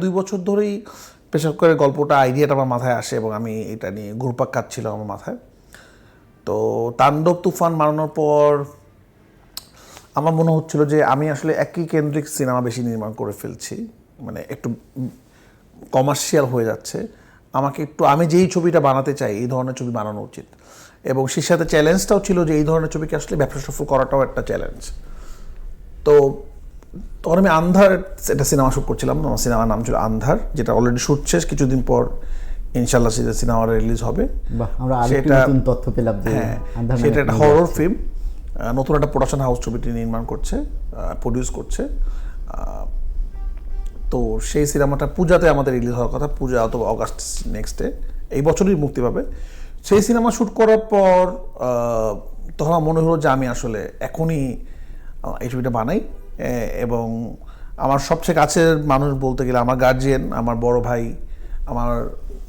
2 বছর ধরেই প্রেশার কুকারের গল্পটা আইডিয়াটা আমার মাথায় আসে এবং আমি এটা নিয়ে ঘুরপাক খাচ্ছিল আমার মাথায়। তো তাণ্ডব তুফান বানানোর পর আমার মনে হচ্ছিল যে আমি আসলে একই কেন্দ্রিক সিনেমা বেশি নির্মাণ করে ফেলছি, মানে একটু কমার্শিয়াল হয়ে যাচ্ছে। আমাকে একটু আমি যেই ছবিটা বানাতে চাই এই ধরনের ছবি বানানো উচিত, এবং সেই সাথে চ্যালেঞ্জটাও ছিল যে এই ধরনের ছবিকে আসলে ব্যবসা সফল করাটাও একটা চ্যালেঞ্জ। তো তখন আমি আন্ধার একটা সিনেমা শ্যুট করছিলাম, আমার সিনেমার নাম ছিল আন্ধার, যেটা অলরেডি শ্যুট শেষ, কিছুদিন পর ইনশাল্লাহ সেটা সিনেমাটা রিলিজ হবে। আমরা আরেকটু নতুন তথ্য পেলাম যে আন্ধার সেটা একটা হরর ফিল্ম, নতুন একটা প্রোডাকশন হাউস ছবিটি নির্মাণ করছে, প্রডিউস করছে। তো সেই সিনেমাটা পূজাতে আমাদের রিলিজ হওয়ার কথা, পূজা অথবা অগাস্ট নেক্সটে, এই বছরই মুক্তি পাবে। সেই সিনেমা শ্যুট করার পর তখন আমার মনে হলো যে আমি আসলে এখনই এই ছবিটা বানাই, এবং আমার সবচেয়ে কাছের মানুষ বলতে গেলে আমার গার্জিয়ান, আমার বড় ভাই, আমার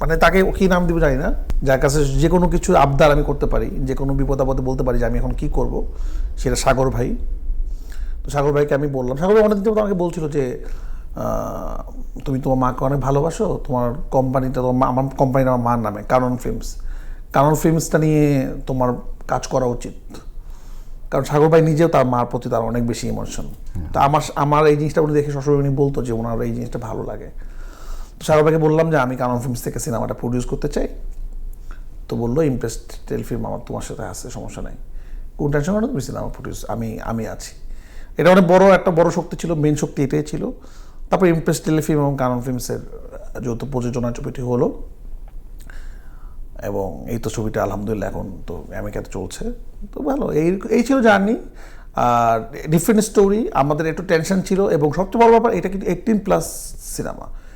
মানে তাকে কী নাম দিব জানি না, যার কাছে যে কোনো কিছু আবদার আমি করতে পারি, যে কোনো বিপদ আপদে বলতে পারি যে আমি এখন কী করব, সেটা সাগর ভাই। তো সাগর ভাইকে আমি বললাম, সাগর ভাই অনেকদিন তো আমাকে বলছিল যে তুমি তোমার মাকে অনেক ভালোবাসো, তোমার কোম্পানিটা, আমার কোম্পানিটা আমার মার নামে, কানন ফিল্মস, কানন ফিল্মসটা নিয়ে তোমার কাজ করা উচিত। কারণ সাগর ভাই নিজেও তার মার প্রতি তার অনেক বেশি ইমোশন। তো আমার এই জিনিসটা উনি দেখে সবসময় উনি বলতো যে ওনার এই জিনিসটা ভালো লাগে। তো সাগর ভাইকে বললাম যে আমি কানন ফিল্মস থেকে সিনেমাটা প্রডিউস করতে চাই। তো বললো ইমপ্রেস টেলিফিল্ম আমার তোমার সাথে আছে, সমস্যা নাই, কোন টেনশন করো, তুমি সিনেমা প্রডিউস, আমি আছি। এটা অনেক একটা বড় শক্তি ছিল, মেন শক্তি এটাই ছিল। তারপর ইমপ্রেস টেলিফিল্ম এবং কানন ফিল্মসের যৌথ প্রযোজনা ছবিটি হলো, এবং এই তো ছবিটা আলহামদুলিল্লাহ এখন তো আমেরিকাতে চলছে। তো ভালো, এই ছিল জার্নি। আর ডিফারেন্ট স্টোরি, আমাদের একটু টেনশন ছিল, এবং সবচেয়ে বড় ব্যাপার এটা কিন্তু 18+ সিনেমা।